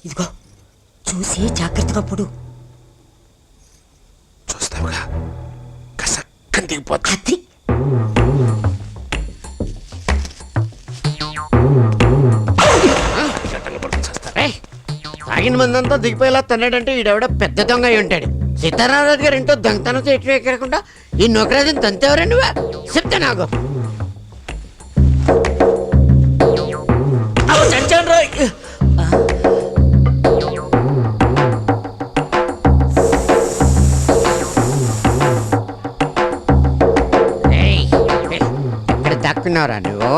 ఇదిగో చూసి జాగ్రత్తగా పొడు. చూస్తావుగా కసక్కని దిగిపోతా. అది తాగిన మందంతా దిగిపోయేలా తన్నాడంటే ఈడెవడ పెద్ద దొంగ అయి ఉంటాడు. సీతారామరాజు గారు ఇంటో దొంగతనం చేయటం ఎక్కడకుండా ఈ నొకరాజుని తంతెవరా నువ్వా? చెప్తా నాకు చచ్చాను రోయ్. ఎక్కడ దాక్కున్నావురా నువ్వు?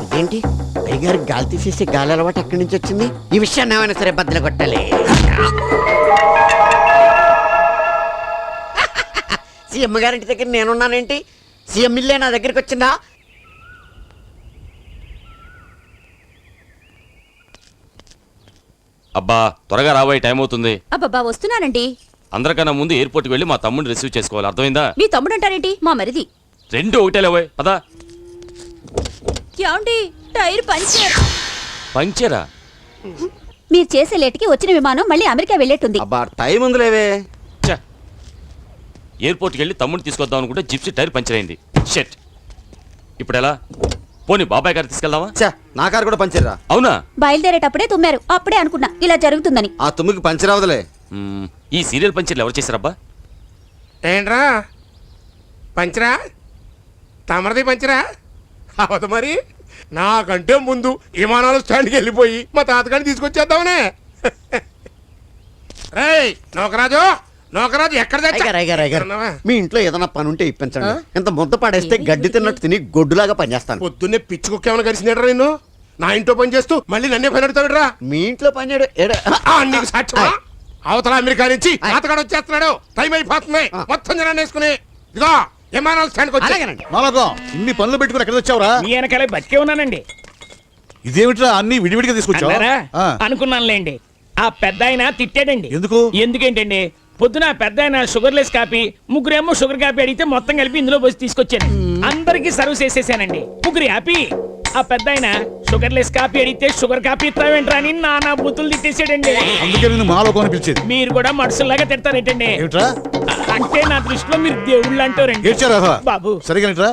ఇదేంటి పైగారు గాలి తీసేసి గాలి అలవాటు ఎక్కడి నుంచి వచ్చింది? ఈ విషయాన్ని ఏమైనా సరే బద్దలు కొట్టాలి. సీఎం గారింటి దగ్గర నేనున్నానేంటి? సీఎం ఇల్లే నా దగ్గరికి వచ్చిందా? అబ్బా త్వరగా రాబోయే టైం అవుతుంది. అబ్బబ్బా వస్తున్నానండి. అందరికన్నా ముందు ఎయిర్పోర్ట్కి వెళ్ళి మా తమ్ముడిని రిసీవ్ చేసుకోవాలి, అర్థమైందా? మీ తమ్ముడు అంటారేంటి? మా మరిది. రెండు ఒకటేలేవో పదా. ఏమండి టైర్ పంచర్. పంచరా? మీరు చేసే లేట్కి వచ్చిన విమానం మళ్ళీ అమెరికా వెళ్ళేట్టుంది. అబ్బా టైం ఉందిలేవే. ఎయిర్పోర్ట్కి వెళ్ళి తమ్ముడిని తీసుకొద్దాం అనుకుంటే జిప్సీ టైర్ పంచర్ అయింది. షెట్, ఇప్పుడు ఎలా? పోనీ బాబాయ్ గారు తీసుకెళ్దామా? నా కారు కూడా పంచర్ రా. అవునా? బయలుదేరేటప్పుడే తుమ్మారు. అప్పుడే అనుకున్నా ఇలా జరుగుతుందని. ఆ తుమ్మికి పంచర్ అవదలే. ఈ సీరియల్ పంచర్లు ఎవరు చేశారబ్బా? ఏంట్రా పంచరా? తమరది పంచరా అవదు మరి. నాకంటే ముందు విమానాలు స్టాండ్కి వెళ్ళిపోయి మా తాతగారిని తీసుకొచ్చేద్దామనే. రేయ్ నోకరాజు, నోకరాజు ఎక్కడ తెచ్చావా? మీ ఇంట్లో ఏదైనా పని ఉంటే ఇప్పించండి. ఇంత ముద్ద పడేస్తే గడ్డి తిన్నట్టు తిని గొడ్డులాగా పనిచేస్తాను. పొద్దున్నే పిచ్చి కుక్క ఏమైనా కలిసినట్రా నిన్ను? నా ఇంట్లో పని చేస్తూ మళ్ళీ నన్నే పని అడుగుతావిడ్రా? మీ ఇంట్లో పని చేయడు. నీకు సాక్ష్యమా? అవతల అమెరికా నుంచి తాతగాడు వచ్చేస్తున్నాడు. టైం అయిపోతుంది. మొత్తం జనాన్ని వేసుకుని ఇదిగో విమానాలు స్టాండ్కి వచ్చి ఇన్ని పనులు పెట్టుకుని ఎక్కడ వచ్చావురా? మీ వెనకాలే బతికే ఉన్నానండి. ఇదేమిట్రా అన్ని విడివిడిగా తీసుకొచ్చావా? అనుకున్నానులేండి. ఆ పెద్ద ఆయన తిట్టాడండి. ఎందుకు? ఎందుకేంటండి, పొద్దున పెద్ద ఆయన షుగర్లెస్ కాపీ, ముగ్గురేమో షుగర్ కాపీ అడిగితే మొత్తం కలిపి ఇందులో పోసి తీసుకొచ్చాను. అందరికి సర్వ్ చేసేసానండి. ముగ్గురు హ్యాపీ. ఆ పెద్ద ఆయన షుగర్లెస్ కాపీ అడిగితే షుగర్ కాపీ ఇస్తావేంట్రా అని నానా బూతులు తిట్టేసాడండి. అందుకే నేను మాలోకోని పిలిచేది. మీరు కూడా మనుషుల్లాగా తిడతారేంటండి? అంటే నా దృష్టిలో మీరు దేవుళ్ళు అంటారండి. బాబు సరిగా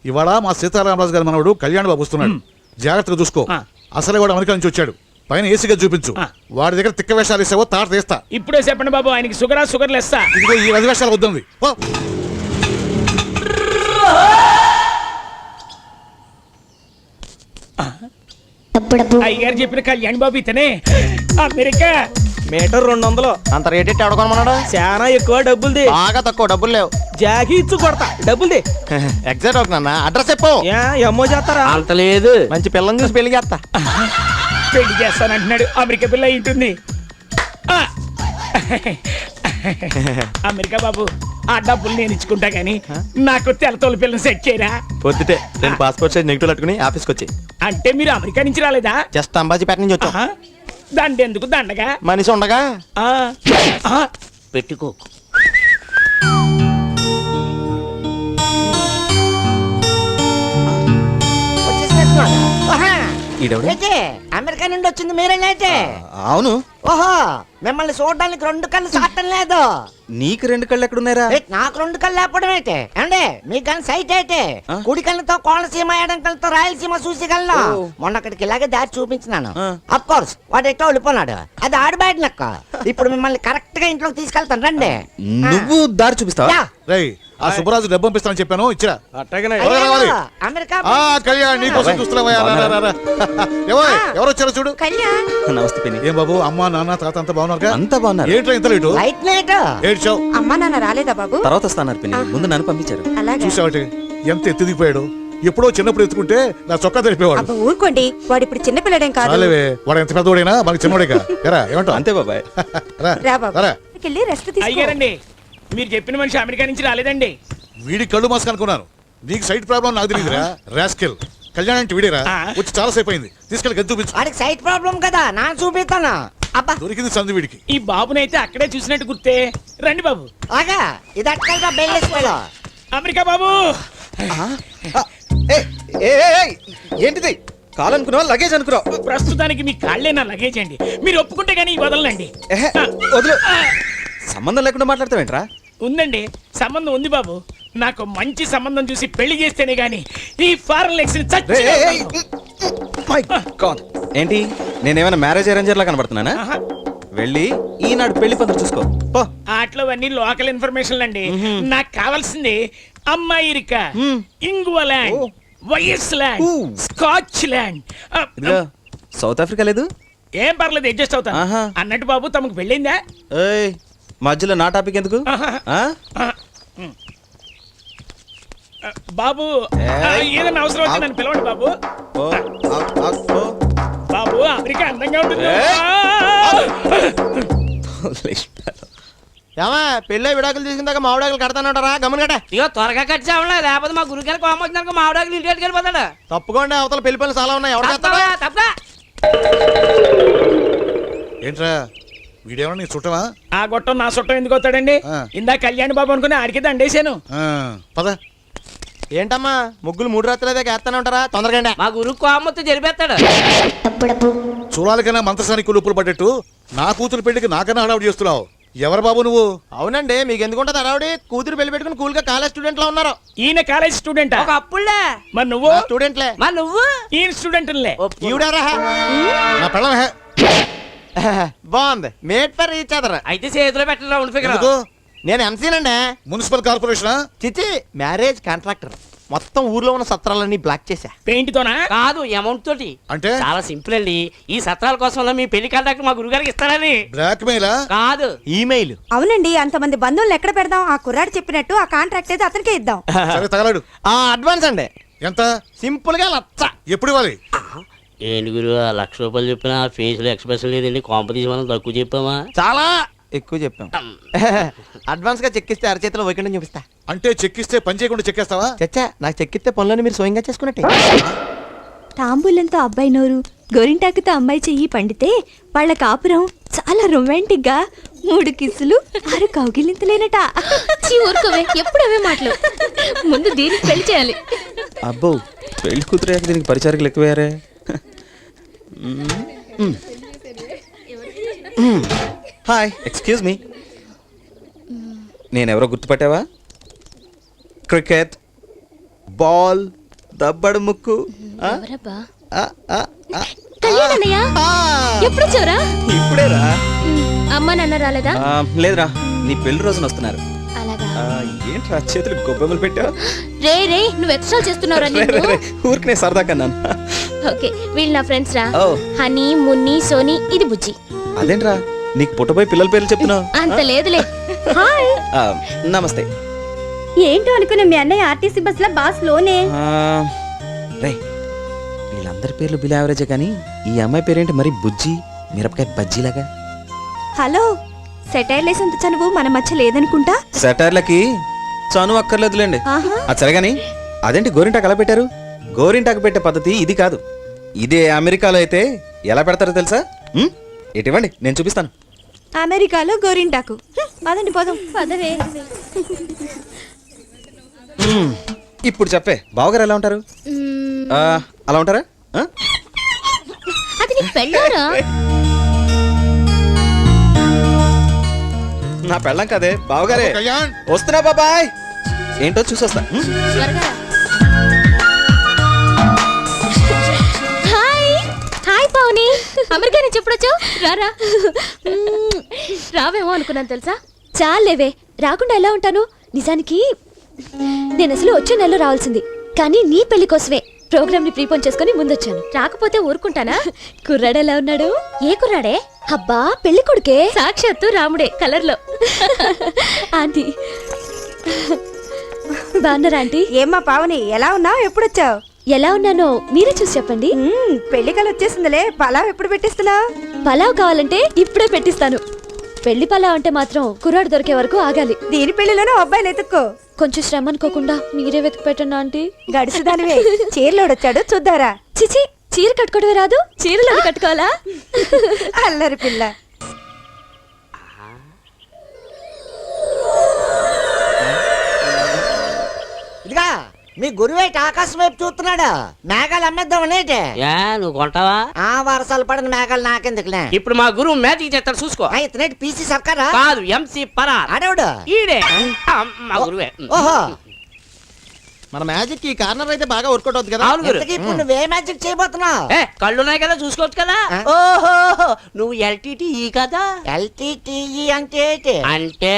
ఇవాళ మా సీతారామరాజు గారి మనవడు కళ్యాణ్ బాబు వస్తున్నాడు. జాగ్రత్తగా చూసుకో. అసలే వాడు అమెరికా నుంచి వచ్చాడు. పైన ఏసీగా చూపించు. వాడి దగ్గర తిక్క వేషాలు వేసావో తాట తీస్తా. ఇప్పుడే చెప్పండి బాబు, ఆయనకి షుగర్ లెస్సా? ఇదిగో ఈ 10 వేషాలు వద్దండి. అయ్యగారు చెప్పిన కళ్యాణ్ బాబు ఇతనే. America metre 200. అంత రేట్ ఎట్టి అడగొనమన్నాడు. చాలా ఎక్కువ డబ్బుల్ది. బాగా తక్కువ డబ్బులు లేవు. జాగి ఇచ్చు కొడతా డబ్బుల్ది. ఎగ్జాక్ట్ అవుతున్నా. అడ్రస్ చెప్పు. అమ్మో చేస్తారా? అంత లేదు. మంచి పిల్లని చూసి పెళ్లి చేస్తా. పెళ్లి చేస్తానంటున్నాడు. అమెరికా పిల్ల ఇంటుంది. అమెరికా బాబు, ఆ డబ్బులు నేను ఇచ్చుకుంటా గానీ నాకు తెల్లతోలు పిల్లని సెట్ చేయరా? పొద్దుటే 2 పాస్పోర్ట్ సైజ్ నెగిటివ్ పట్టుకుని ఆఫీస్కి వచ్చి. అంటే మీరు అమెరికా నుంచి రాలేదా? జస్ట్ అంబాజీపేట నుంచి వచ్చా. దండెందుకు దండగా? మనిషి ఉండగా పెట్టుకో. అమెరికా నుండి వచ్చింది మీరేనైతే? అవును. ఓహో, మిమ్మల్ని చూడడానికి 2 కళ్ళు సాటం లేదు. నీకు 2 కళ్ళు ఎక్కడున్నారా? నాకు 2 కళ్ళు లేకపోవడం అయితే అండి. మీకు కానీ సైట్ అయితే కుడి కళ్ళతో కోనసీమ, ఎడం కళ్ళతో రాయలసీమ చూసిగలను. మొన్న అక్కడికి ఇలాగే దారి చూపించినాను. అఫ్ కోర్స్ వాడు ఎక్కడో వెళ్ళిపోన్నాడు. అది ఆడి బయట లెక్క. ఇప్పుడు మిమ్మల్ని కరెక్ట్ గా ఇంట్లోకి తీసుకెళ్తాను రండి. నువ్వు దారి చూపిస్తావా? ఆ సుబ్బరాజు డబ్బు పంపిస్తానని చెప్పాను. ఇచ్చిరా. అమెరికా కళ్యాణ్ నీకోసం చూస్తున్నావా? ఎవరు వచ్చారో చూడు. నమస్తే పిన్ని. ఏం బాబు, అమ్మా నాన్న తాత అంతా బాగున్నారు? అంతా బాగున్నారు. ఏంట్రా ఇంత లేటు? ఏడ్చావు? అమ్మా నాన్న రాలేదా బాబు? తర్వాత వస్తాన్నారు పిన్ని. ముందు నన్ను పంపించారు. చూసావటి ఎంత ఎత్తిదిగిపోయాడు. ఎప్పుడో చిన్నప్పుడు ఎత్తుకుంటే నా చొక్కా తెలిపేవాడు. ఊరుకోండి, వాడు ఇప్పుడు చిన్నపిల్లడేం కాదు. వాడు ఎంత పెద్దవాడైనా మనకి చిన్నవాడేగా. ఎరా ఏమంటావు? అంతే బాబాయ్. అయ్యారండి, మీరు చెప్పిన మనిషి అమెరికా నుంచి రాలేదండి. వీడి కళ్ళు మాస్క్ అనుకున్నాను. నీకు సైట్ ప్రాబ్లం నాకు తెలియదురా. రాస్కెల్. కళ్యాణ్ అంటే వీడేరా. వచ్చి చాలా సేపు అయింది. తీసుకెళ్ళి గది చూపించు. వాడికి సైట్ ప్రాబ్లం కదా, నా చూపిస్తాను. అబ్బా దొరికింది సందు వీడికి. ఈ బాబునైతే అక్కడే చూసినట్టు గుర్తే. రండి బాబు. ఆగా ఇది అట్లా బెల్లేసిపోయాడు. అమెరికా బాబు ఏంటిది కాలనుకున్నావా లగేజ్ అనుకున్నావు? ప్రస్తుతానికి మీ కాళ్ళే నా లగేజ్ అండి. మీరు ఒప్పుకుంటే గానీ వదలండి. వదిలు. సంబంధం లేకుండా మాట్లాడతావేంట్రా? ఉందండి, సంబంధం ఉంది బాబు. నాకు మంచి సంబంధం చూసి పెళ్లి చేస్తేనే గానీ ఈ ఫారెన్ లెక్స్ ఏంటి నేనేమైనా మ్యారేజ్ అరేంజర్ లా కనబడుతున్నానా? వెళ్ళి ఈనాడు పెళ్లి పనులు చూసుకో పో. ఆటలో అన్ని లోకల్ ఇన్ఫర్మేషన్ అండి. నాకు కావాల్సింది అమ్మాయిరిక, ఇంగువలాండ్, వైఎస్ ల్యాండ్, స్కాచ్ ల్యాండ్. ఇదిగో సౌత్ ఆఫ్రికా లేదు? ఏం పర్లేదు, అడ్జస్ట్ అవుతాను. ఆహా. అన్నట్టు బాబు తమకు పెళ్ళిందా? ఏయ్ మధ్యలో నా టాపిక్ ఎందుకు? బాబు ఏదైనా అవసరం వచ్చి నన్ను పిలవండి బాబు. బాబు అమెరికా అందంగా ఉంటుంది. పెళ్ళి విడాకులు తీసుకుందాక మామిడాకులు కడతానంటారా? గమని కట్ట. ఇక త్వరగా కట్ చావలే, లేకపోతే మా గురుగారికి కోపం వచ్చినాక మామిడాకులు ఇంటికి వెళ్ళిపోతాడు. తప్పుకోండి, అవతల పెళ్లి పనులు చాలా ఉన్నాయి. ఎవరు తప్పగా ఏంట్రా వీడేమన్నా నీ చుట్టమా? ఆ గొట్టం నా చుట్టం ఎందుకు వస్తాడండి? ఇందా కళ్యాణ్ బాబు అనుకుని ఆడికి దండేశాను. పద. ఏంటమ్మా ముగ్గులు 3 రాత్రులదే వేస్తానంటారా? తొందరగా మా గురువు కోపం జరిపేస్తాడు. చూడాలికైనా మంత్రసానికి కులుపులు పడ్డట్టు నా కూతురు పెళ్లికి నాకన్నా హడావుడి చేస్తున్నావు. ఎవరు బాబు నువ్వు? అవునండి, మీకు ఎందుకుంటది అరావుడి? కూతురు పెళ్లి పెట్టుకుని కూల్ గా కాలేజ్ స్టూడెంట్ లా ఉన్నారు. ఈయన కాలేజ్ స్టూడెంట్. అప్పుడులే మరి నువ్వు? స్టూడెంట్లే. మరి నువ్వు? ఈయన స్టూడెంట్లే. ఈవిడారా? నా పెళ్ళం హే. బాగుంది, మేట్ ఫర్ ఈచ్ అదర్. అయితే చేతిలో పెట్టరా ఉండి ఫిగర్. ఎందుకు? నేను ఎంసీనండి. మున్సిపల్ కార్పొరేషనా? చిచి, మ్యారేజ్ కాంట్రాక్టర్. మొత్తం ఊర్లో ఉన్న సత్రాలన్నీ బ్లాక్ చేశా. పెయింట్ తోనా? కాదు, అమౌంట్ తోటి. అంటే చాలా సింపుల్ అండి. ఈ సత్రాల కోసం మీ పెళ్లి కాంట్రాక్ట్ మా గురుగారికి ఇస్తారని. బ్లాక్ మెయిలా? కాదు, ఈమెయిల్. అవునండి, అంతమంది బంధువులు ఎక్కడ పెడదాం? ఆ కుర్రాడు చెప్పినట్టు ఆ కాంట్రాక్ట్ అయితే అతనికే ఇద్దాం. సరే తగలాడు. అడ్వాన్స్ అండి. ఎంత? సింపుల్ గా 1,00,000. ఎప్పుడు ఇవ్వాలి? ఏంటి గురు ₹1,00,000 చెప్పిన ఫేస్ లో ఎక్స్ప్రెషన్ లేదండి. కాంపిటీషన్ మనం తక్కువ చెప్పామా? చాలా ఎక్కువ చెప్పాం. అడ్వాన్స్ గా చెక్కిస్తే అరచేతిలో వైకుంఠం చూపిస్తా. అంటే చెక్కిస్తే పని చేయకుండా చెక్కేస్తావా? చచ్చా, నాకు చెక్కిస్తే పనులను మీరు స్వయంగా చేసుకున్నట్టే. తాంబూలంతో అబ్బాయి నోరు, గోరింటాకుతో అమ్మాయి చెయ్యి పండితే వాళ్ళ కాపురం చాలా రొమాంటిక్ గా 3 కిస్సులు 6 కౌగిలింతలేనట. ఊరుకోవే, ఎప్పుడు అవే మాటలు. ముందు దీనికి పెళ్లి చేయాలి. అబ్బో పెళ్లి కూతురు దీనికి పరిచారకులు ఎక్కువయ్యారే. Hi, excuse me. నేనెవరో గుర్తుపట్టావా? క్రికెట్ బాల్ దబ్బడు ముక్కు. ఎవరబ్బా? కళ్యాణ్ అన్నయ్య, ఎప్పుడు వచ్చావురా? ఇప్పుడేరా. అమ్మ నాన్న రాలేదా? లేదురా, నీ పెళ్లి రోజున వస్తున్నారు. అలాగా. ఏంట్రా చేతులు గొబ్బెమ్మలు పెట్టావు? రే నువ్వు ఎక్స్ట్రా చేస్తున్నావురా? ఊరికనే సరదా కన్నాను. ఓకే, వీళ్ళు నా ఫ్రెండ్స్ రా. ఓ. హనీ, మున్ని, సోని, ఇది బుజ్జి. అదేంట్రా నీకు పుట్టబోయి పిల్లల పేర్లు చెప్తున్నావు? అంత లేదులే. హాయ్. నమస్తే. ఏంటో అనుకున్నా మీ అన్నయ్య ఆర్టీసీ బస్ లో బాస్ లోనే. రే వీళ్ళందరి పేర్లు బిల్ యావరేజే కానీ ఈ అమ్మాయి పేరేంటి మరి బుజ్జి మిరపకాయ బజ్జీలాగా? హలో, సెటైర్ లేసంత చనువు మన మధ్య లేదనుకుంటా. సెటైర్లకి చనువు అక్కర్లేదులేండి. ఆహా. అది సరే గాని అదేంటి గోరింటాకు ఎలా పెట్టారు? గోరింటాకు పెట్టే పద్ధతి ఇది కాదు. ఇదే అమెరికాలో అయితే ఎలా పెడతారో తెలుసా? ఇటువంటి నేను చూపిస్తాను. అమెరికాలో గోరింటాకు. పదండి పోదాం. పదవే. ఇప్పుడు చెప్పే బావగారు ఎలా ఉంటారు? అలా ఉంటారా? అది నీకు పెళ్ళారా? నా పెళ్ళం కదే బావగారే. కళ్యాణ్ వస్తున్నా బాబాయ్. ఏంటో చూసొస్తా. త్వరగా. హాయ్ పావని, అమెరికా నుంచి ఎప్పుడు వచ్చావు? రారా. రావేమో అనుకున్నాను తెలుసా. చాలేవే, రాకుండా ఎలా ఉంటాను? నిజానికి నేను అసలు వచ్చే నెలలో రావాల్సింది, కానీ నీ పెళ్లి కోసమే ప్రోగ్రామ్ ని ప్రీపోన్ చేసుకుని ముందొచ్చాను. రాకపోతే ఊరుకుంటానా? కుర్రాడు ఎలా ఉన్నాడు? ఏ కుర్రాడే? అబ్బా పెళ్లి కొడుకే, సాక్షాత్తు రాముడే కలర్ లో. ఆంటీ బాగున్నారా? ఆంటీ ఏమ్మా పావని, ఎలా ఉన్నావు? ఎప్పుడొచ్చావు? ఎలా ఉన్నానో మీరే చూసి చెప్పండి. పెళ్లి కల వచ్చేసిందిలే. పలావ్ ఎప్పుడు పెట్టిస్తున్నావు? పలావ్ కావాలంటే ఇప్పుడే పెట్టిస్తాను. పెళ్లి పలావ్ అంటే మాత్రం కుర్రాడు దొరికే వరకు ఆగాలి. దీని పెళ్లిలోనే అబ్బాయిలు ఎత్తుక్కో. కొంచెం శ్రమ అనుకోకుండా మీరే వెతికి పెట్టండి ఆంటీ. గడిచిదానివే, చీరలోడొచ్చాడు చూద్దారా. చిచి, చీర కట్టుకోవడమే రాదు, చీరలో కట్టుకోవాలా? అల్లరి పిల్ల. ఇదిగా మీ గురువేటి ఆకాశం వైపు చూస్తున్నాడు. మేఘాలు అమ్మేద్దామనేటి. ఏ నువ్వు కొంటావా? ఆ వర్షాలు పడిన మేఘాలు నాకెందుకులే. ఇప్పుడు మా గురువు మ్యాజిక్ చేస్తాడు చూసుకో. ఇతనేటి పీసీ సర్కారా? కాదు, ఎంసీ పరార్. ఆడవుడు ఈడే మా గురువే. ఓహో, మన మ్యాజిక్ ఈ కార్నర్ అయితే బాగా వర్కౌట్ అవుతుంది కదా. అవును గురు. ఇంతకీ ఇప్పుడు నువ్వే మ్యాజిక్ చేయబోతున్నావు? కళ్ళున్నాయి కదా చూసుకోవచ్చు కదా. ఆ? ఓహో, నువ్వు ఎల్టీటీ కదా. LTTE అంటే ఏంటి? అంటే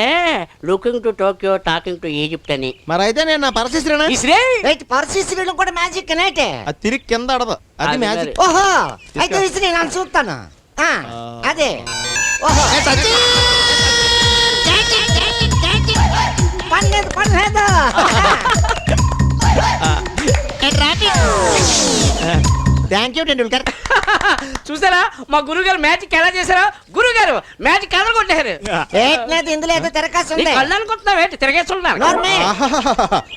looking to Tokyo talking to Egypt అని. మరి అయితే నేను నా పరశిశ్రేనా ఇస్రే ఏంటి పరిశీలన కూడా మ్యాజిక్ అనేటి? అది తిరిగి కింద ఆడదు, అది అది మ్యాజిక్. ఓహో, అయితే ఇసి నేను చూస్తాను. అదే ఓహో, పర్లేదు పర్లేదు. Thank you Tendulkar. చూసారా మా గురువు గారు మ్యాజిక్ ఎలా చేశారా? గురువు గారు మ్యాజిక్ కలర్ కొట్టారు. ఏంటి ఇందులో ఏదో తిరకాసు ఉంది. కళ్ళు అనుకుంటున్నావు ఏంటి తిరగేస్తున్నారు? నోర్మే.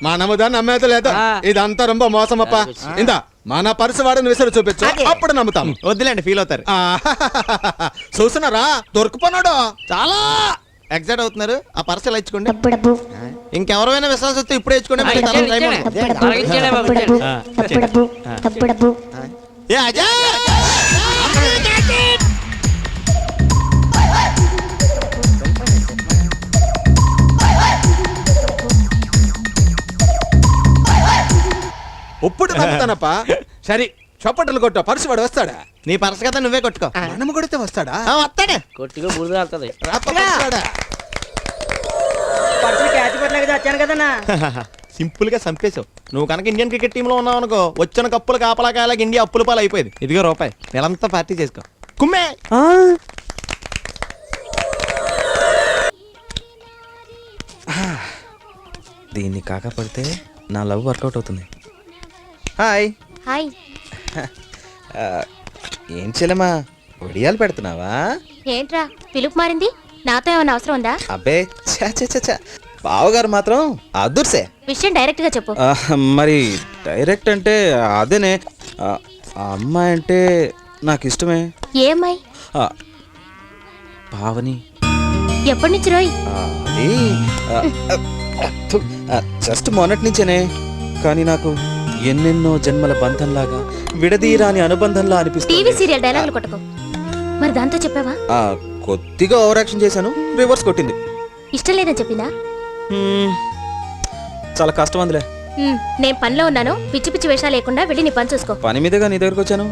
మనముదాన్ని నమ్మేది లేదు. ఇదంతా రొంబ మోసమప్ప. ఇందా మన పరుసు వాడిని విసిరి చూపించు, అదే. అప్పుడు నమ్ముతాం. వద్దులేండి, ఫీల్ అవుతారు. చూస్తున్నారా దొరికిపోన్నాడు. చాలా ఎగ్జైట్ అవుతున్నారు. ఆ పర్స్ ఇలా ఇచ్చుకోండి. ఇంకెవరైనా విశ్వాసం వస్తే ఇప్పుడే ఇచ్చుకోండి. మళ్ళీ తర్వాత టైం ఉండదు. ఏ అజయ్! ఇప్పుడు నమ్ముతానప్ప. సరే చప్పట్లు కొట్ట, పరుసు వాడు వస్తాడా? నీ పర్స్ కదా నువ్వే కొట్టుకో. మనము కొడితే వస్తాడా? వస్తాడే. కొట్టిగా బురద వెళ్తుంది. సింపుల్ గా చంపేశావు. నువ్వు కనుక ఇండియన్ క్రికెట్ టీమ్ లో ఉన్నావు అనుకో, వచ్చిన కప్పులు కాపలాకాయలాగా ఇండియా అప్పుల పాలు అయిపోయింది. ఇదిగో రూపాయి, నెలంతా పార్టీ చేసుకో. కుమ్మే. దీన్ని కాకపోతే నా లవ్ వర్కౌట్ అవుతుంది. హాయ్. హాయ్. ఏం చెల్లెమా ఒడియాలు పెడుతున్నావా? ఏంట్రా పిలుపు మారింది? నాతో ఏమైనా అవసరం ఉందా? అబ్బే చా బావగారు మాత్రం అదుర్సే. విషయం డైరెక్ట్ గా చెప్పు. మరి డైరెక్ట్ అంటే అదేనే, ఆ అమ్మాయి అంటే నాకు ఇష్టమే. ఏమై? పావని. ఎప్పటి నుంచి రోయ్? అది జస్ట్ మొన్నటి నుంచేనే, కానీ నాకు ఎన్నెన్నో జన్మల బంధంలాగా విడదీరాని అనుబంధంలా టీవీ అనిపిస్తుంది. సీరియల్ డైలాగులు కొట్టకు. మరి దాంతో చెప్పావా? కొద్దిగా ఓవర్ యాక్షన్ చేశాను, రివర్స్ కొట్టింది. ఇష్టం లేదని చెప్పిందా? చాలా కష్టం అందులే. నేను పనిలో ఉన్నాను, పిచ్చి పిచ్చి వేషాలు లేకుండా వెళ్ళి నీ పని చూసుకో. పని మీదగా నీ దగ్గరకు వచ్చాను.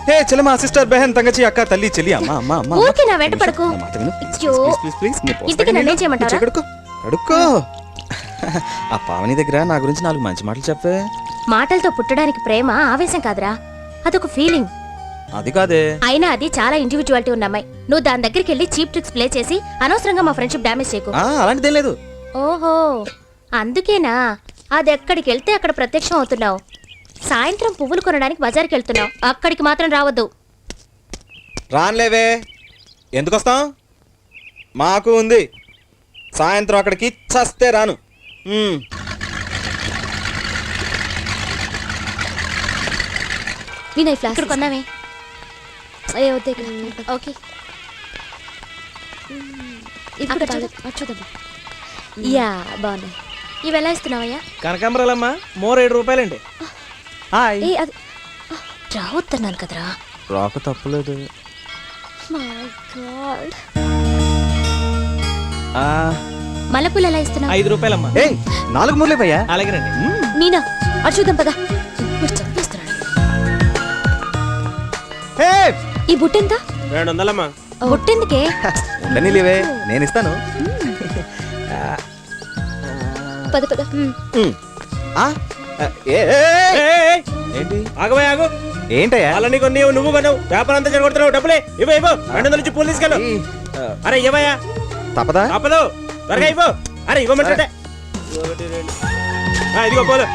హే చెల్లెమా, సిస్టర్, బెహన్, తంగచి, అక్క, తల్లి, చెల్లి, అమ్మ అమ్మ అమ్మ. ఊరికే నా వెంట పడకు. నా మాట విను. అయ్యో. ప్లీజ్. ఇంతకీ నన్నేం చేయమంటారా? కడుక్కో. ఆ పావని దగ్గర నా గురించి 4 మంచి మాటలు చెప్పే. మాటలతో పుట్టడానికి ప్రేమ ఆవేశం కాదురా, అదొక ఫీలింగ్. అది కాదే. అయినా అది చాలా ఇండివిజువాలిటీ ఉన్న అమ్మాయి. నువ్వు దాని దగ్గరికి వెళ్ళి చీప్ ట్రిక్స్ ప్లే చేసి అనవసరంగా మా ఫ్రెండ్షిప్ డ్యామేజ్ చేయకు. అలాంటిదేం లేదు. ఓహో, అందుకేనా అది ఎక్కడికి వెళ్తే అక్కడ ప్రత్యక్షం అవుతున్నావు. సాయంత్రం పువ్వులు కొనడానికి బజార్కి వెళ్తున్నావు, అక్కడికి మాత్రం రావద్దు. రాన్లేవే, ఎందుకు వస్తాం? మాకు ఉంది. సాయంత్రం అక్కడికి చస్తే రాను. వినయ్ ఫ్లాస్ ఇక్కడ కొందామే. ఓకే, యా బాగున్నాయి. ఇవి ఎలా ఇస్తున్నావయ్యా? కనకాంబరాలమ్మా, మోర్ 7 రూపాయలండి. రావద్దన్నాను కదరా. రాక తప్పలేదు. మల్లెపూలు ఎలా ఇస్తున్నావు? 5 రూపాయలమ్మా. 4 మూలే భయ్యా. అలాగేనండి. నీనా అటు చూద్దాం పదా. చంపేస్తున్నాడు. ఈ బుట్ట ఎంత? 200లమ్మా. బుట్టెందుకే? ఉండని లేవే, నేను ఇస్తాను. పద పద. ఏంటి? ఆగబోయ్ ఆగు. ఏంటయ్యా? వాళ్ళని కొన్ని నువ్వు కొన్నావు, వ్యాపారం అంతా చెడగొడుతున్నావు. డబ్బులే ఇవ్వ 200 నుంచి పూలు తీసుకెళ్ళు. అరే ఇవ్వయా, తప్పదా? తప్పదు, త్వరగా ఇవ్వు. అరే ఇవ్వమంటే ఇదిగో పోలు.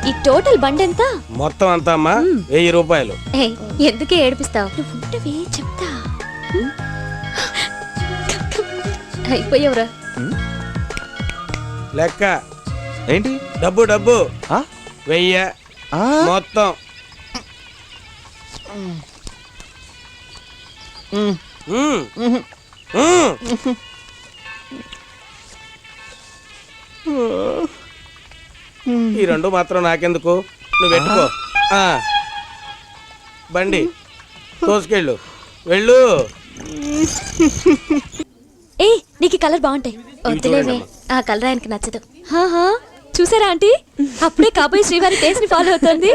ఈ టోటల్ బండి ఎంత? మొత్తం అంతా అమ్మా 1000 రూపాయలు. ఎందుకే ఏడిపిస్తావు? చెప్తా. అయిపోయావురా. లెక్క ఏంటి? డబ్బు 1000 మొత్తం. ఈ రెండు మాత్రం నాకెందుకు, నువ్వు పెట్టుకో. బండి తోసుకెళ్ళు, వెళ్ళు. ఏ నీకు కలర్ బాగుంటాయి. వద్దులేవే, ఆ కలర్ ఆయనకి నచ్చదు. హాహా, చూసారా ఆంటీ, అప్పుడే కాబోయే శ్రీవారి టేస్ట్ ని ఫాలో అవుతుంది.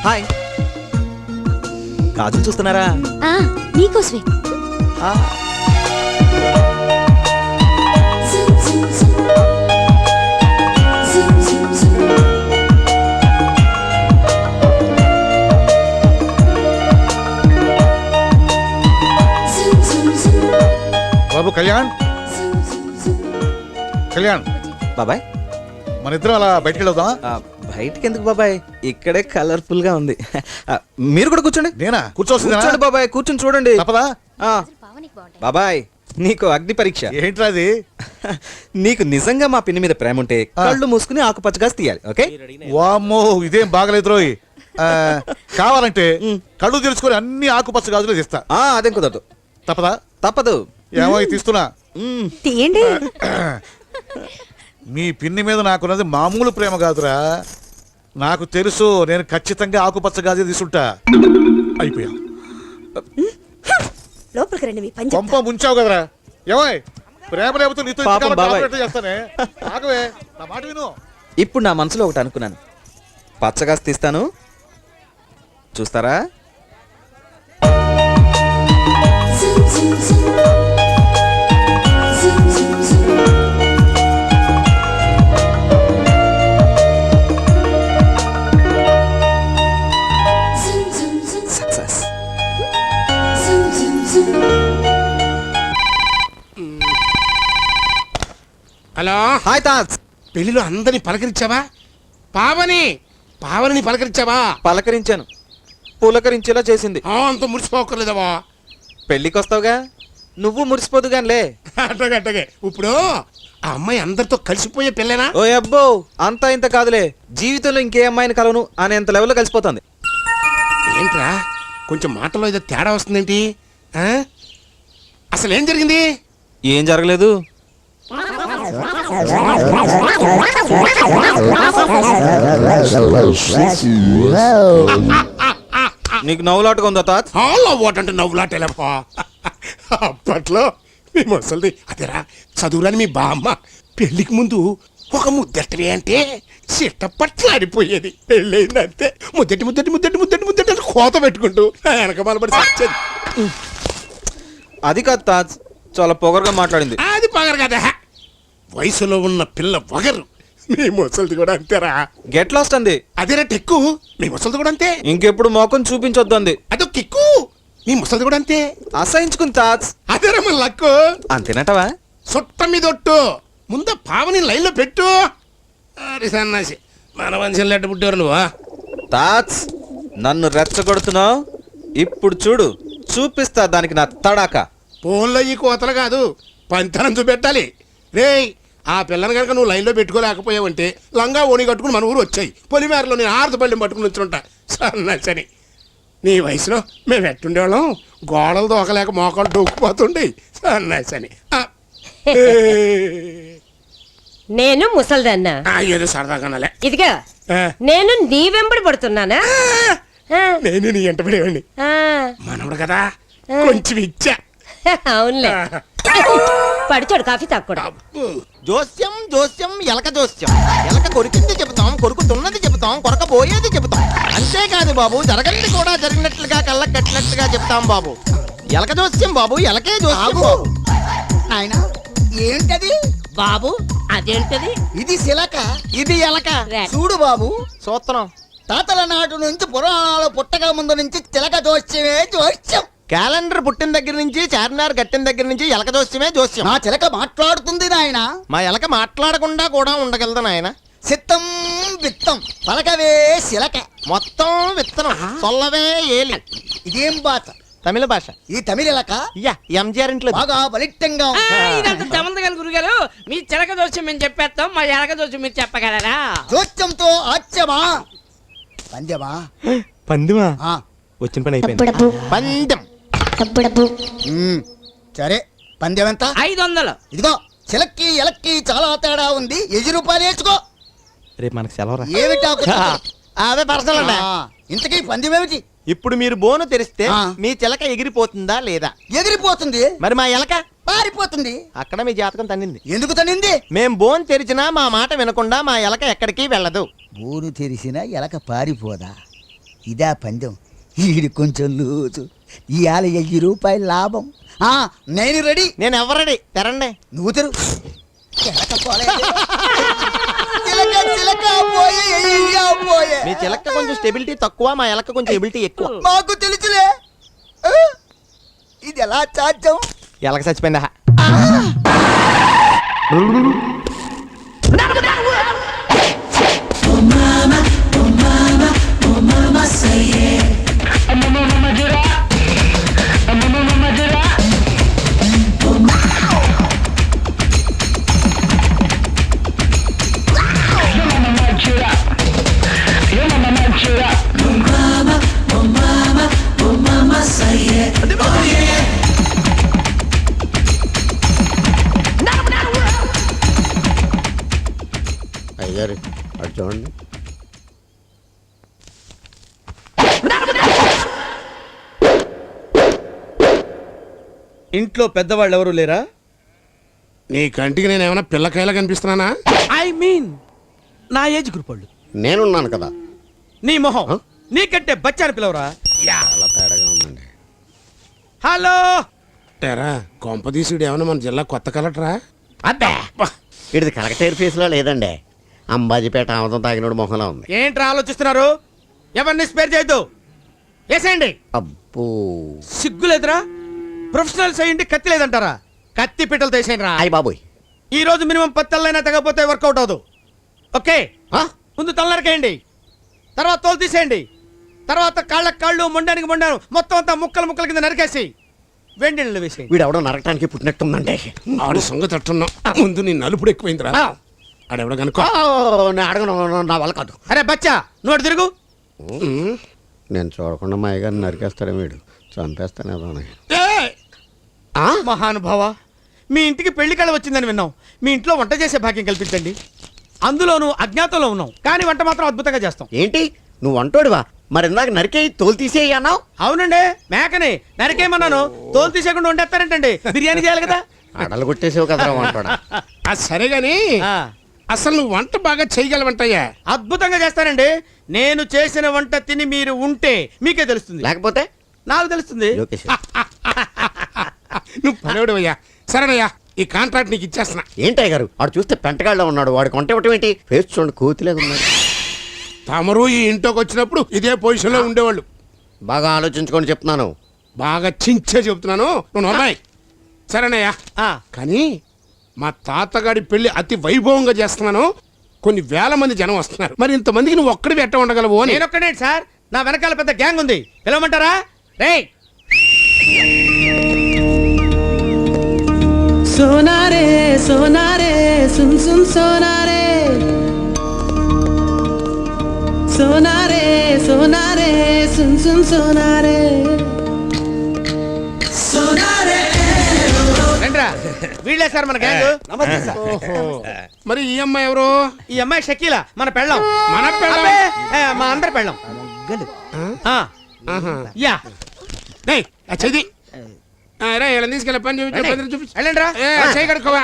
హాయ్, గాజులు చూస్తున్నారా? ఆ, నీకోసమే. ఆ, బాబు కళ్యాణ్, కళ్యాణ్, బాబాయ్ మన ఇద్దరం అలా బయటికి వెళ్దామా? బయటికి ఎందుకు బాబాయ్, ఇక్కడే కలర్ఫుల్ గా ఉంది. మీరు కూడా కూర్చోండి. నేనా కూర్చోవలసిందేనా? కూర్చోండి బాబాయ్, కూర్చొని చూడండి. తప్పదా? ఆ, బాబాయ్ నీకు అగ్ని పరీక్ష. ఏంట్రా అది? నీకు నిజంగా మా పిన్ని మీద ప్రేమ ఉంటే కళ్ళు మూసుకుని ఆకుపచ్చగా తీయాలి. ఓకే? వామ్మో, ఇదేం బాగలేదు రోయ్. కావాలంటే కళ్ళు తెలుసుకొని అన్ని ఆకుపచ్చ గాజులు తీస్తా. అదేం కుదరదు. తప్పదా? తప్పదు. ఏమో తీస్తున్నా. తీయండి. మీ పిన్ని మీద నాకున్నది మామూలు ప్రేమ కాదురా. నాకు తెలుసు, నేను ఖచ్చితంగా ఆకుపచ్చ గాజులు తీసుంటా. అయిపోయా. లోపలికి రండి, మీ పని పంప ముంచావు కదరా. ఏమోయ్, ప్రేమ లేకపోతే నీతో పాపం ఇంతకాలం బాబాయ్. కాపురం చేస్తానే. ఆగవే, నా మాట విను. ఇప్పుడు నా మనసులో ఒకటి అనుకున్నాను. పచ్చగా తీస్తాను, చూస్తారా? సక్సెస్. హలో, హాయ్ తాత్. పెళ్లిలో అందరిని పలకరించావా? పావని పలకరించావా? పలకరించాను, పులకరించేలా చేసింది. అంత మురిసిపోకర్లేదవా? పెళ్ళికి వస్తావుగా, నువ్వు మురిసిపోదుగానిలే. అట్టగే. ఇప్పుడు ఆ అమ్మాయి అందరితో కలిసిపోయే పిల్లేనా? ఓ అబ్బో, అంతా ఇంత కాదులే. జీవితంలో ఇంకే అమ్మాయిని కలవను అనేంత లెవెల్లో కలిసిపోతుంది. ఏంట్రా, కొంచెం మాటలో ఏదో తేడా వస్తుందేంటి? అసలు ఏం జరిగింది? ఏం జరగలేదు. నీకు నవ్వులాటగా ఉందా తాత్? ఓటంటే నవ్వులాటేలేపా. అప్పట్లో మీ ముసలిది అదేరా చదువురాని మీ బామ్మ పెళ్లికి ముందు ఒక ముద్దెట్టవి అంటే చిట్టపట్లాడిపోయేది. పెళ్ళయిందంటే ముద్దెట్టి కోత పెట్టుకుంటూ వెనక బలపడి సచ్చేది. అది కాదు తాత్, చాలా పొగరుగా మాట్లాడింది. అది పగరు కదా, వయసులో ఉన్న పిల్ల వగరు. మీ ముసలిది కూడా అంతేరా. గెట్ లాస్ట్ అంది. అదేరా టెక్కు, మీ ముసలిది కూడా అంతే. ఇంకెప్పుడు మోకం చూపించొద్దు అంది. అదో కిక్కు, మీ ముసలిది కూడా అంతే. అసహించుకుని తాత్. అదేరా మన లక్కు. అంతేనటవా? సుట్ట మీదొట్టు ముందు పావని లైన్లో పెట్టు. అరే సన్నాసి, మన మనిషిని లెట్ట పుట్టారు నువ్వా? తాత్, నన్ను రెచ్చగొడుతున్నావు. ఇప్పుడు చూడు, చూపిస్తా దానికి నా తడాక. ఫోన్లో ఈ కోతలు కాదు, పంతనం చూపెట్టాలి. రేయ్, ఆ పిల్లని కనుక నువ్వు లైన్లో పెట్టుకోలేకపోయావంటే లంగా ఓణి కట్టుకుని మన ఊరు వచ్చాయి. పొలిమేరలో నేను ఆరుతపల్లి పట్టుకుని వచ్చుంటా. సన్నాసని, నీ వయసులో మేము ఎట్టుండేవాళ్ళం, గోడలు దోకలేక మోకాలు డొక్కుపోతుండే. సన్నాసని. నేను ముసల్దన్నా. ఏదో సరదాగానాలే. ఇదిగా నేను నీ వెంబడి పడుతున్నానా? నేను నీ ఎంట పడేవాడిని. మనవడు కదా, కొంచెం ఇచ్చా. అవునులే, పడిచోడు కాఫీ తాక్కూడా. జోస్యం జోస్యం ఎలక జోస్యం. ఎలక కొరికింది చెబుతాం, కొరుకుతున్నది చెబుతాం, కొరకబోయేది చెబుతాం. అంతేకాదు బాబు, జరగంది కూడా జరిగినట్లుగా కళ్ళకు కట్టినట్లుగా చెప్తాం బాబు. ఎలక జోస్యం బాబు, ఎలకే జోస్యం బాబు. నాయన ఏంటది బాబు? అదేంటది? ఇది శిలక, ఇది ఎలక. చూడు బాబు, సూత్రం. తాతల నాటు నుంచి పురాణాలు పుట్టక ముందు నుంచి చిలక జోస్యమే జోస్యం. క్యాలెండర్ పుట్టిన దగ్గర నుంచి చార్మినార్ గట్టిన దగ్గర నుంచి ఎలక జోస్యమే జోస్యం. నా చిలక మాట్లాడుతుంది నాయన. మా ఎలక మాట్లాడకుండా కూడా ఉండగలదు నాయన. సిత్తం విత్తం పలకవే శిలక, మొత్తం విత్తనం, సొల్లవే ఏలి. ఇదేం బాత తమిళ భాష. ఈ తమిళ ఎలక యా ఎంజిఆర్ ఇంట్లో బాగా బలిష్టంగా ఇదంతా సంబంధం గురుగారు మీ చిలక దోషం మేము చెప్పేస్తాం మా ఎలక దోషం మీరు చెప్పగలరా? జోత్యంతో ఆచ్యమా పంద్యమా పందిమా ఆ, వచ్చిన పని అయిపోయింది. పందెం. సరే పందెం ఎంత? 500. ఇదిగో చిలక్కి ఎలక్కి చాలా తేడా ఉంది. 1000 రూపాయలు వేసుకో. రేపు మనకు సెలవురా. ఏమిటా అవే పర్సనల్ అండి. ఇంతకీ పందెం ఏమిటి? ఇప్పుడు మీరు బోను తెరిస్తే ఆ. మీ చిలక ఎగిరిపోతుందా లేదా? ఎగిరిపోతుంది. మరి మా ఎలక పారిపోతుంది. అక్కడ మీ జాతకం తన్నింది. ఎందుకు తనింది? మేం బోన్ తెరిచినా మా మాట వినకుండా మా ఎలక ఎక్కడికి వెళ్ళదు. బోను తెరిసినా ఎలక పారిపోదా? ఇదా పందెం. ఈడు కొంచెం లూజు. ఇవాళ 1000 రూపాయలు లాభం. నేను రెడీ. నేను ఎవరడి తెరండి. నువ్వు తెరు. ఎలక పోలేదు. చిలక చిలక పోయే, ఎయ్య పోయే. మీ చిలక కొంచెం స్టెబిలిటీ తక్కువ, మా ఎలక కొంచెం ఎబిలిటీ ఎక్కువ. మాకు తెలుసులే. ఇది ఎలా సాధ్యం? ఎలక చచ్చిపోయిందా? అయ్యారు అటు చూడండి. ఇంట్లో పెద్దవాళ్ళు ఎవరు లేరా? నీ కంటికి నేను ఏమైనా పిల్లకాయలా కనిపిస్తున్నానా? ఐ మీన్ నా ఏజ్ గ్రూప్ వాళ్ళు. నేనున్నాను కదా. నీ మొహం నీకంటే బచ్చాను పిలవరా? చాలా తేడాగా ఉందండి. హలో. టెరా కొంపదీసుడు ఏమైనా మన జిల్లా కొత్త కలెక్టరా? అబ్బే ఇది కలెక్టర్ ఫేస్ లో లేదండి. అంబాజీపేట ఆమదం తాగినోడు మొహంలో ఉంది. ఏంట్రా ఆలోచిస్తున్నారు? ఎవరిని స్పేర్ చేయొద్దు. వేసేయండి. అబ్బో సిగ్గులేదురా? ప్రొఫెషనల్స్ అయ్యింది కత్తి లేదంటారా? కత్తి పిట్టలు తీసేయండి రా. అయ్య బాబోయ్. ఈ రోజు మినిమం 10 తలైనా తగ్గపోతే వర్కౌట్ అవదు. ఓకే ముందు తల నరకేయండి, తర్వాత తోలు తీసేయండి, తర్వాత కాళ్ళకు కాళ్ళు మొండానికి మొండాను మొత్తం అంతా ముక్కలు ముక్కల కింద నరికేసి వేడి నీళ్ళు వేసేయండి. వీడు ఎవడో నరకటానికి పుట్టినట్టుందండి. ఆడు సంగతి అట్టున్నా. ముందు నీ నలుపుడు ఎక్కువైందిరా. ఆడెవడ కనుకో. నేను అడగను, నా వల్ల కాదు. అరే బచ్చా నువ్వు అటు తిరుగు. నేను చూడకుండా మా అయ్యగారిని నరికేస్తాడే వీడు. చంపేస్తానే. మహానుభావ, మీ ఇంటికి పెళ్లి కళ వచ్చిందని విన్నాం. మీ ఇంట్లో వంట చేసే భాగ్యం కల్పించండి. అందులోనూ అజ్ఞాతంలో ఉన్నాం, కానీ వంట మాత్రం అద్భుతంగా చేస్తాం. ఏంటి నువ్వు వంటోడివా? మరి ఇందాక నరికే తోలు తీసేయి అన్నావు. అవునండి, మేకని నరికేయమన్నాను. తోలు తీసేయకుండా వండేస్తారంటండి. బిర్యానీ చేయాలి కదా. అడలు కొట్టేసావు కదరా వంటోడా. సరే గాని అసలు నువ్వు వంట బాగా చేయగలవంటయ్యా? అద్భుతంగా చేస్తానండి. నేను చేసిన వంట తిని మీరు ఉంటే మీకే తెలుస్తుంది, లేకపోతే నాకు తెలుస్తుంది. నువ్వు పనివాడివయ్యా. సరేనయ్యా, ఈ కాంట్రాక్ట్ నీకు ఇచ్చేస్తున్నా. ఏంటయ్య గారు వాడు చూస్తే పెంటగాళ్ళ ఉన్నాడు. వాడికి వంట ఇవ్వటం ఏంటి? ఫేస్ చూడండి కోతిలేదు ఉన్నాడు. తమరు ఈ ఇంట్లోకి వచ్చినప్పుడు ఇదే పొజిషన్ లో ఉండేవాళ్ళు. బాగా ఆలోచించుకొని చెప్తున్నాను. బాగా చించే చెబుతున్నాను. నువ్వు నమ్మాయి. సరేనయ్యా, కానీ మా తాతగాడి పెళ్లి అతి వైభవంగా చేస్తున్నాను. కొన్ని వేల మంది జనం వస్తున్నారు. మరి ఇంతమందికి నువ్వు ఒక్కడివి ఎట్ట ఉండగలవు అని. నేను ఒక్కడే సార్, నా వెనకాల పెద్ద గ్యాంగ్ ఉంది. పిలవమంటారా? రేయ్ సోనారే సోనారే సున్ సున్ సోనారే సోనారే సోనారే సున్ సున్ సోనారే సోనారే. రండ్రా, వీళ్ళే సార్ మన గ్యాంగ్. మరి ఈ అమ్మాయి ఎవరు? ఈ అమ్మాయి షకీలా, మన పెళ్ళం. మన పెళ్ళం? అబ్బే, మా అందరి పెళ్ళం. యా చది తీసుకెళ్ళి పని చూపించు. వెళ్ళండి రా. చేయగడుకోవా.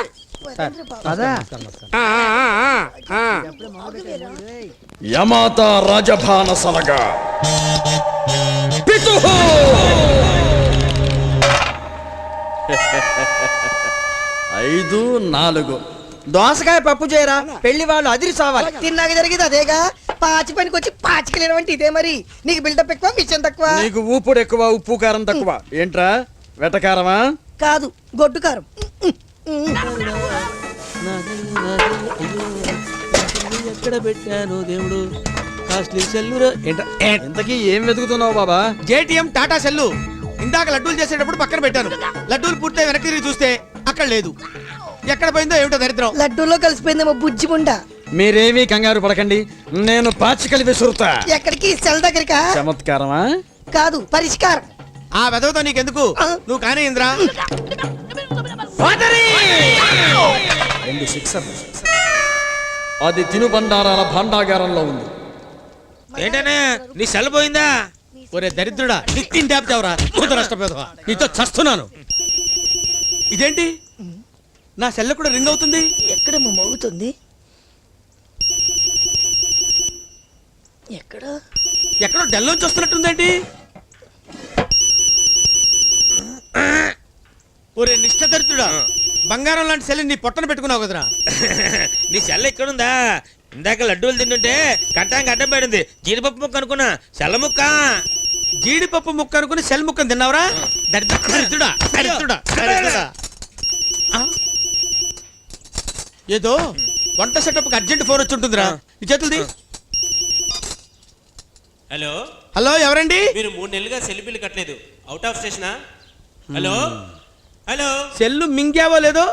యమాత రాజభాన సలగా పితుహు 5-4 దోసకాయ పప్పు చేయరా, పెళ్లి వాళ్ళు అదిరి సావాలి. తిన్నాక జరిగింది అదేగా. పాచి పనికి వచ్చి పాచికలేనవంటే ఇదే మరి. నీకు బిల్డప్ ఎక్కువ, మిషన్ తక్కువ. నీకు ఊపుడు ఎక్కువ, ఉప్పు కారం తక్కువ. ఏంట్రా వెటకారమా? కాదు, గొడ్డు కారం. ఎక్కడ పెట్టాను దేవుడు కాస్ట్లీ సెల్లు. ఇంతకీ ఏం వెతుకుతున్నావు బాబా? జేటీఎం టాటా సెల్లు ఇందాక లడ్డూలు చేసేటప్పుడు పక్కన పెట్టాను. లడ్డూలు పూర్తి వెనక్కి తిరిగి చూస్తే అక్కడ లేదు. ఎక్కడ పోయిందో ఏమిటో దరిద్రం. లడ్డూలో కలిసిపోయిందేమో బుజ్జి ముండా. మీరేమీ కంగారు పడకండి, నేను పాచికలు విసురుతా. ఎక్కడికి సెల్ దగ్గరికా? చమత్కారమా? కాదు, పరిష్కారం. ఆ వెదవతో నీకెందుకు, నువ్వు కానీ ఇంద్రా. అది తినుబండారాల భాండాగారంలో ఉంది. ఏంటనే నీ సెల్ పోయిందా? ఒరే దరిద్రుడా, నిత్యం ట్యాప్తావురా, మూత నష్టపోతావా, నీతో చస్తున్నాను. ఇదేంటి నా సెల్ కూడా రింగ్ అవుతుంది? ఎక్కడేమో మోగుతుంది. ఎక్కడో డెల్లోంచి వస్తున్నట్టుందేంటి? ఒరే నిష్ఠ దరిద్రుడా, బంగారం లాంటి సెల్ నీ పొట్టన పెట్టుకున్నావు కదరా. నీ సెల్ల ఎక్కడుందా? ఇందాక లడ్డూలు తింటుంటే కట్టానికి అడ్డం పడింది. జీడిపప్పు ముక్క అనుకున్నా, సెల్ల ముక్క. జీడిపప్పు ముక్క అనుకుని సెల్ ముక్కను తిన్నావురా? దరిద్రుడా దరిద్రుడా దరిద్రుడా. ఏదో వంట సెటప్ అర్జెంట్ ఫోన్ వచ్చి ఉంటుందిరా. ఈ చేతులది. హలో హలో, ఎవరండి? మీరు 3 నెలలుగా సెల్ బిల్లు కట్టలేదు. అవుట్ ఆఫ్ స్టేషనా? Hello hello. సెల్లు మింగావో లేదో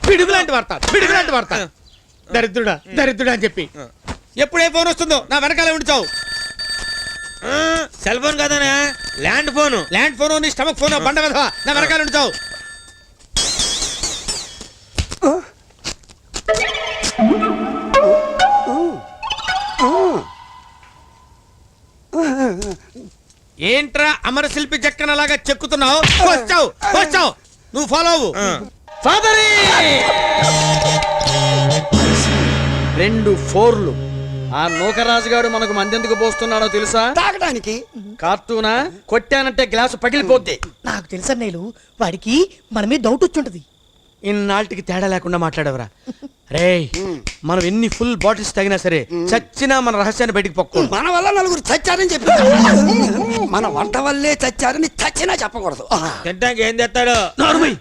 పిడుగులాంటి వార్త. దరిద్రుడా దరిద్రుడా అని చెప్పి ఎప్పుడు ఏ ఫోన్ వస్తుందో నా వెనకాల ఉంచావు. సెల్ ఫోన్ కాదనా, ల్యాండ్ ఫోన్. ల్యాండ్ ఫోన్ నీ స్టమక్ ఫోన్ బండ వెధవా, నా వెనకాల ఉంచావు. ఏంట్రా అమర శిల్పి జక్కనలాగా చెక్కుతున్నావు? వచ్చావు నువ్వు ఫాలో అవ్వు. ఫాదరీ 2 4లు. ఆ నూకరాజు గారు మనకు మందెందుకు పోస్తున్నాడో తెలుసా? తాగడానికి. కార్టూనా? కొట్టానంటే గ్లాసు పగిలిపోద్ది. నాకు తెలుసా నేలు, వాడికి మన మీద డౌట్ వచ్చుంటది. ఇన్నాళ్ళకి తేడా లేకుండా మాట్లాడవరా? రేయ్, మనం ఎన్ని ఫుల్ బాటిల్స్ తాగినా సరే చచ్చినా మన రహస్యాన్ని బయటికి పొక్కూడదు. మన వల్ల నలుగురు చచ్చారని చెప్పి మన వంట వల్లే చచ్చారని చచ్చినా చెప్పకూడదు. తింటానికి ఏం తెస్తాడు? నార్మల్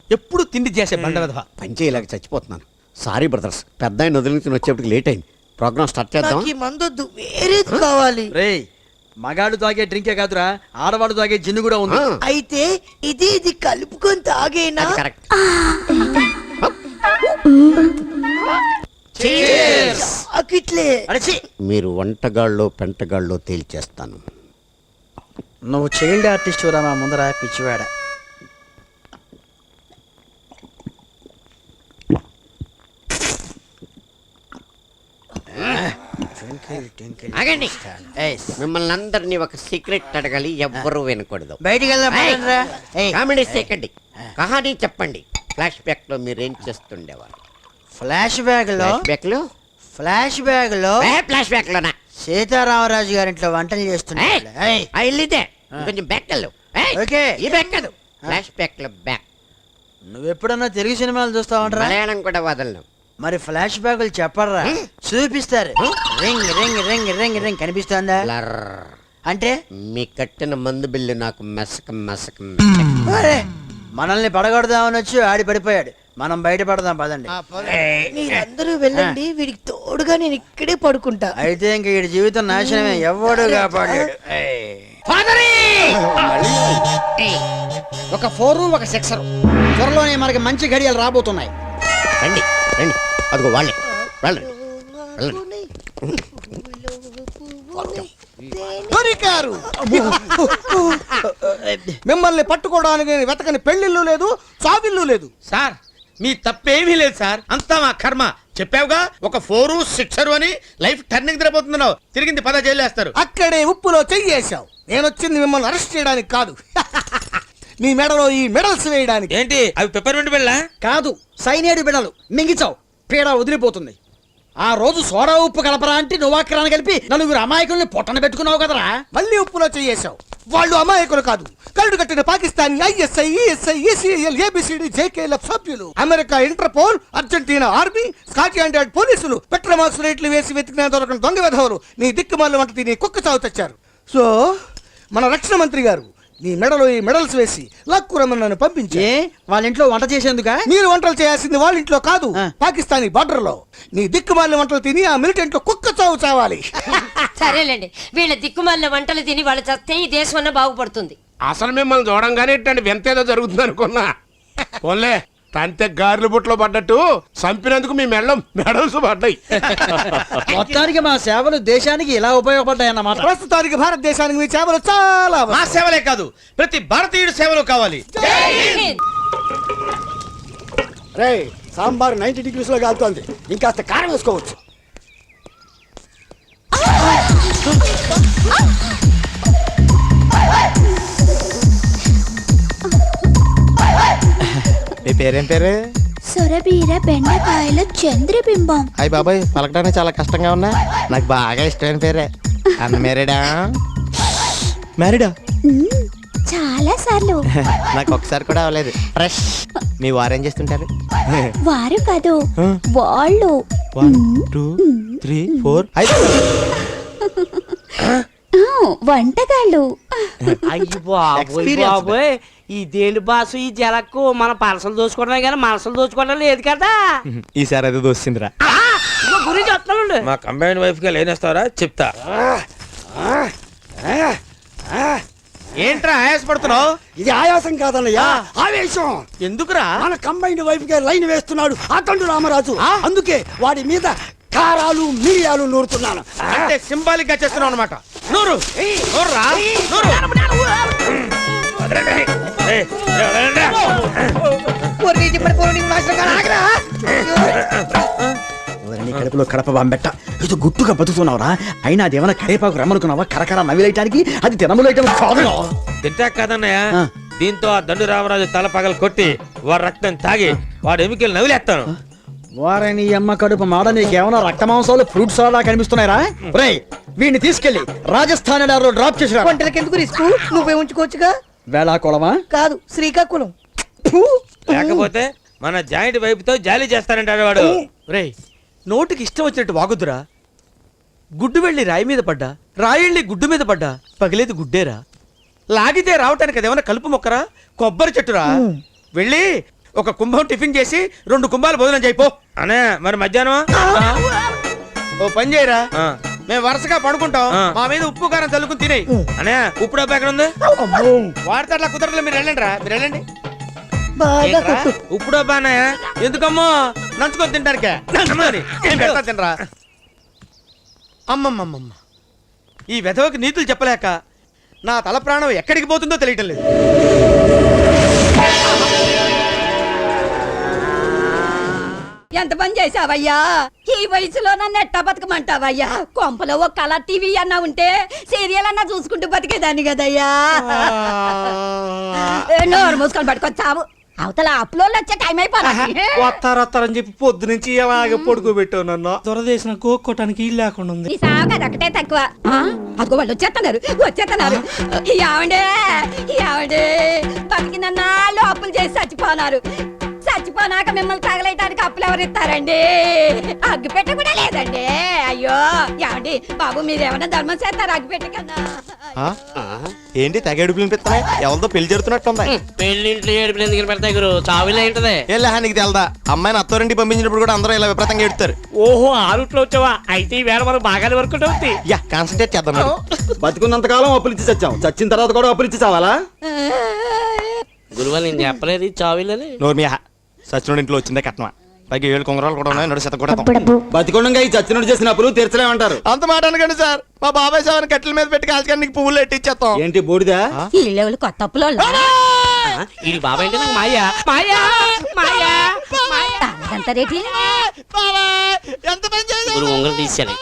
ఎప్పుడు తిండి చేసే బండ వెధవా. పనిచేయలేక చచ్చిపోతున్నాను. సారీ బ్రదర్స్, పెద్ద ఆయన వదిలించి వచ్చేప్పటికి లేట్ అయింది. ప్రోగ్రామ్ స్టార్ట్ చేద్దాం. మందొద్దు, వేరేది కావాలి. రేయ్, మగాడు తాగే డ్రింకే కాదురా, ఆడవాడు తాగే జిన్ను కూడా ఉంది. అయితే ఇది కలుపుకొని తాగేనా? కరెక్ట్. మీరు వంటగాళ్ళో పెంటగాళ్ళో తేల్చేస్తాను. నువ్వు చైల్డ్ ఆర్టిస్ట్ రా మా ముందర పిచ్చివాడ. ఆగండి, మిమ్మల్ని అందరినీ ఒక సీక్రెట్ అడగాలి, ఎవ్వరూ వినకూడదు. బయటికి కామెడీ చేయకండి, కహానీ చెప్పండి. ఫ్లాష్ బ్యాక్ లో మీరేం చేస్తుండేవారు? ఫ్లాష్ బ్యాగ్ లోనా సీతారామరాజు గారింట్లో వంటలు చేస్తున్నాడు. ఇల్లిదే కొంచెం బ్యాక్ వెళ్ళు. ఈ బ్యాక్ కాదు, ఫ్లాష్ బ్యాక్ లో బ్యాక్. నువ్వెప్పుడన్నా తెలుగు సినిమాలు చూస్తావంటరా? మలయాళం కూడా వదలను. మరి ఫ్లాష్ బ్యాగులు చెప్పరా? చూపిస్తారు. Ring ring ring ring ring కనిపిస్తుందా? అంటే మీ కట్టిన మందు బిల్లు నాకు మెసక మెసక. మనల్ని పడగొడదామని వచ్చి ఆడి పడిపోయాడు. మనం బయటపడదాం పదండి. మీరందరూ వెళ్ళండి, వీడికి తోడుగా నేను ఇక్కడే పడుకుంటా. అయితే ఇంక వీడి జీవితం నాశనమే, ఎవ్వడు కాపాడాడు. ఒక 4 ఒక 6 త్వరలోనే మనకి మంచి గడియలు రాబోతున్నాయి. రండి రండి, అదిగో వాళ్ళే వెళ్ళండి. దొరికారు. మిమ్మల్ని పట్టుకోవడానికి నేను వెతకని పెళ్లిళ్ళు లేదు, చావిల్లు లేదు. సార్ మీ తప్పేమీ లేదు సార్, అంతా మా కర్మ. చెప్పావుగా ఒక 4 6 అని లైఫ్ టర్నింగ్ తిరగబోతున్నావు. తిరిగింది 10 జైలు వేస్తారు. అక్కడే ఉప్పులో చెయ్యేశావు. నేను వచ్చింది మిమ్మల్ని అరెస్ట్ చేయడానికి కాదు, మీ మెడలో ఈ మెడల్స్ వేయడానికి. ఏంటి అవి పెప్పర్మెంట్ బిళ్ళ? కాదు, సైనేడు బిడలు మింగిచావు, పీడ వదిలిపోతుంది. ఆ రోజు సోడా ఉప్పు కలపరా అంటే నువ్వాకరాన్ని కలిపి 4 అమాయకుల్ని పొట్టన పెట్టుకున్నావు కదరా. మళ్ళీ ఉప్పులో చెయ్యేశావు. వాళ్ళు అమాయకులు కాదు, కరుడు కట్టిన Pakistani ISI ESI ACL ABCD JKL సభ్యులు. America interpole, Argentina army, Scotland yard పోలీసులు పెట్రోమాక్స్ రేట్లు వేసి వెతికిన దొరకని దొంగ వెధవలు నీ దిక్కుమాల వంట తిని కుక్క చావు తెచ్చారు. సో మన రక్షణ మంత్రి గారు నీ మెడలో ఈ మెడల్స్ వేసి లక్కురమని నన్ను పంపించే వాళ్ళ ఇంట్లో వంట చేసేందుక మీరు వంటలు చేయాల్సింది వాళ్ళ ఇంట్లో కాదు పాకిస్తానీ బార్డర్ లో నీ దిక్కుమాలిన వంటలు తిని ఆ మిలిటెంట్ లో కుక్క చావు చావాలి సరేలేండి వీళ్ళ దిక్కుమాలిన వంటలు తిని వాళ్ళు చస్తే ఈ దేశం అన్న బాగుపడుతుంది. అసలు మిమ్మల్ని చూడంగానే ఇట్టండి వింతేదో జరుగుతుంది అనుకున్నా. పోన్లే తంతే గారెలు బుట్లో పడ్డట్టు చంపినందుకు మీ మెడల్స్ పడ్డాయి. మొత్తానికి మా సేవలు దేశానికి ఇలా ఉపయోగపడ్డాయన్నమాట. ప్రస్తుతానికి భారతదేశానికి మీ సేవలు చాలా మా సేవలే కాదు ప్రతి భారతీయుడు సేవలు కావాలి. రే సాంబార్ 90 degrees లో కాలుతోంది, ఇంకాస్త కారం వేసుకోవచ్చు. మీ పేరేం పేరు? సొరబీర బెండకాయల చంద్రబింబం. అయ్య బాబాయ్ పలకడానికి చాలా కష్టంగా ఉన్నా నాకు బాగా ఇష్టమైన పేరే. అన్న మ్యారీడా? మ్యారీడా? చాలా సార్లు. నాకు ఒకసారి కూడా అవ్వలేదు. ఫ్రెష్. మీ వారేం చేస్తుంటారు? వారు కాదు వాళ్ళు. 1 2 3 4 వంటగాళ్ళు. అయ్యి బాబోయ్ ఈ దేని బాసు ఈ జలకు మన పలసలు దోచుకోవడమే కానీ మనసులు దోచుకోవడం లేదు కదా. ఈసారి అది దోసిందిరా. గురించి చెప్తాను. మా కంబైన్ వైఫ్ గా లేనేస్తావరా చెప్తా. ఏంట్రా ఆయాసపడుతున్నావు? ఇది ఆయాసం కాదన్నయ్యా, ఆవేశం. ఎందుకురా? మన కంబైన్డ్ వైఫ్ గా లైన్ వేస్తున్నాడు అతండు రామరాజు. అందుకే వాడి మీద కారాలు మిరియాలు నూరుతున్నాను. అంటే సింబాలిక్ గా చేస్తున్నావు అనమాట. నూరు నూరురా, నూరు. కడుపులో కడప బాంబెట్ట ఇది గుట్టుగా బతుకుతున్నావురా. అయినా అదేమన్నా కరేపాకు రమ్మనుకున్నావా? కరకర నవ్విలేయటానికి అది తినములేయటం కాదు. తింటా కాదన్నయ్య, దీంతో ఆ దండు రామరాజు తల పగలు కొట్టి వాడి రక్తం తాగి వాడు ఎముకలు నవిలేస్తాను. వారని అమ్మ కడుపు మాడ నీకేమన్నా రక్త మాంసాలు ఫ్రూట్స్ అలా కనిపిస్తున్నాయిరా? రేయ్ వీడిని తీసుకెళ్లి రాజస్థాన్ ఎడారిలో డ్రాప్ చేసిరా. వంటలకి ఎందుకు రిస్క్? నువ్వే ఉంచుకోవచ్చుగా. వేళాకుళమా? కాదు, శ్రీకాకుళం. లేకపోతే మన జాయింట్ వైపుతో జాలీ చేస్తానంటాడు వాడు. రేయ్ నోటికి ఇష్టం వచ్చినట్టు వాగుద్దురా. గుడ్డు వెళ్ళి రాయి మీద పడ్డా, రాయిళ్ళి గుడ్డు మీద పడ్డా పగిలేది గుడ్డేరా. లాగితే రావటానికి అదేమన్నా కలుపు మొక్కరా, కొబ్బరి చెట్టురా. వెళ్ళి ఒక కుంభం టిఫిన్ చేసి 2 కుంభాలు భోజనం చేయిపో. అనే మరి మధ్యాహ్నం ఓ పని చేయరా, మేము వరుసగా పడుకుంటాం, మా మీద ఉప్పు కారం చల్లుకుని తినేయి. అనే ఉప్పుడు డబ్బా ఎక్కడ ఉంది? వాడితే అట్లా కుదరదు. మీరు వెళ్ళండి రా, మీరు వెళ్ళండి. ఉప్పుడు డబ్బా అన్నయ్య ఎందుకమ్మో నంచుకొని తింటానికే. తినరా. అమ్మమ్మమ్మమ్మ, ఈ వెధవకి నీతులు చెప్పలేక నా తల ప్రాణం ఎక్కడికి పోతుందో తెలియటం లేదు. ఎంత పని చేసావయ్యా? ఈ వయసులో నన్ను ఎట్టా బతకమంటావయ్యా? కొంపలో ఒక కలర్ టీవీ అన్నా ఉంటే సీరియల్ అన్నా చూసుకుంటూ బతికేదాన్ని కదయ్యా. నోరు మూసుకొని పట్టుకొచ్చావు. అవతల అప్లోడ్ వచ్చే టైం అయిపోయింది. వస్తారని చెప్పి పొద్దు నుంచి అలాగే పడుకోబెట్టావు నన్ను. దొరదేశం కోక్కోటానికి ఇల్లు లేకుండా ఉంది. ఈ సాగు అది ఒకటే తక్కువ. అదిగో వాళ్ళు వచ్చేస్తున్నారు. యావండే బతికినన్నాళ్ళు అప్పులు చేసి చచ్చిపోనారు. చచ్చిపోనాక మిమ్మల్ని తగలేయడానికి అప్పులు ఎవరు ఇస్తారండి? అగ్గిపెట్ట కూడా లేదండి. అయ్యో ఏమండి బాబు, మీరేమన్నా ధర్మం చేస్తారు అగ్గిపెట్ట కన్నా? ఏంటి తెగడుపులు వినిపిస్తున్నాయి? ఎవరితో పెళ్లి జరుగుతున్నట్టుంది. పెళ్ళింట్లో ఏడుపులు ఎందుకు పెడతాయి గురు? చావులే ఏంటది? నీకు తెలదా? అమ్మాయిని అత్తోరింటికి పంపించినప్పుడు కూడా అందరూ ఇలా విపరీతంగా ఎడుతారు. ఓహో ఆ రూట్లో వచ్చావా? అయితే ఈ వేళ మనం బాగానే వర్కౌట్ అవుతుంది. యా కాన్సన్ట్రేట్ చేద్దాం. బతుకున్నంత కాలం అప్పులు ఇచ్చి చచ్చాం, చచ్చిన తర్వాత కూడా అప్పులు ఇచ్చి చావాలా? గురువా నేను చెప్పలేదు చావులని. నోర్మియా సచినుడి ఇంట్లో వచ్చిందే కట్నమా. పైకి 7 కొంగరాలు కూడా ఉన్నాయి. నడు శత కూడా బతికొండగా ఈ చచ్చినోడు చేసిన అప్పులు తీర్చలేమంటారు. అంత మాట అనకండి సార్. మా బాబాయ్ సార్ కట్టెల మీద పెట్టి కాల్చడానికి పువ్వులు ఎట్టిచ్చేస్తాం. ఏంటి బూడిదా? ఈ లెవెల్ కొత్త అప్పులో ఇది బాబా అంటే నాకు మాయా మాయా మాయా ఎంత రేటి? ఎంత పని చేశావు? గురువు ఉంగరం తీసాను.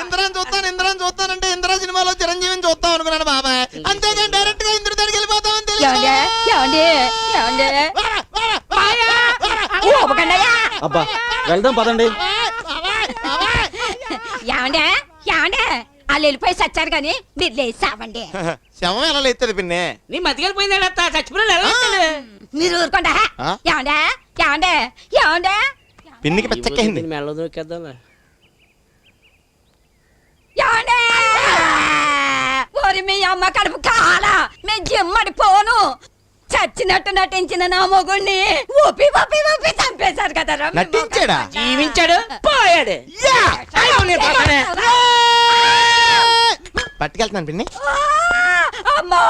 ఇంద్రాన్ని చూస్తానంటే ఇంద్రా సినిమాలో చిరంజీవిని చూస్తాం అనుకున్నాను బాబాయ్. అంతేగాని డైరెక్ట్ గా ఇంద్రుడి దగ్గరికి వెళ్ళిపోతాం. అబ్బా వెళ్దాం పదండి. ఏమండే వాళ్ళు వెళ్ళిపోయి చచ్చారు కానీ మీరు లేచావండి. శవం ఎలా లేస్తుంది పిన్నే? నీ మతికెళ్ళిపోయింది చచ్చిపోయినా మీరు ఊరుకోండా. ఏమండే పిన్నికి పెచ్చక్కింది. మెల్ల దొరికేద్దాం. ఓరి మీ అమ్మ కడుపు కాల ఎమ్మడి పోను చచ్చినట్టు నటించిన నా మొగుణ్ణి ఊపి ఊపి ఊపి చంపేశారు కదరా నటించాడా? జీవించాడు పోయాడు పట్టుకెళ్తున్నాను పిన్ని. అమ్మా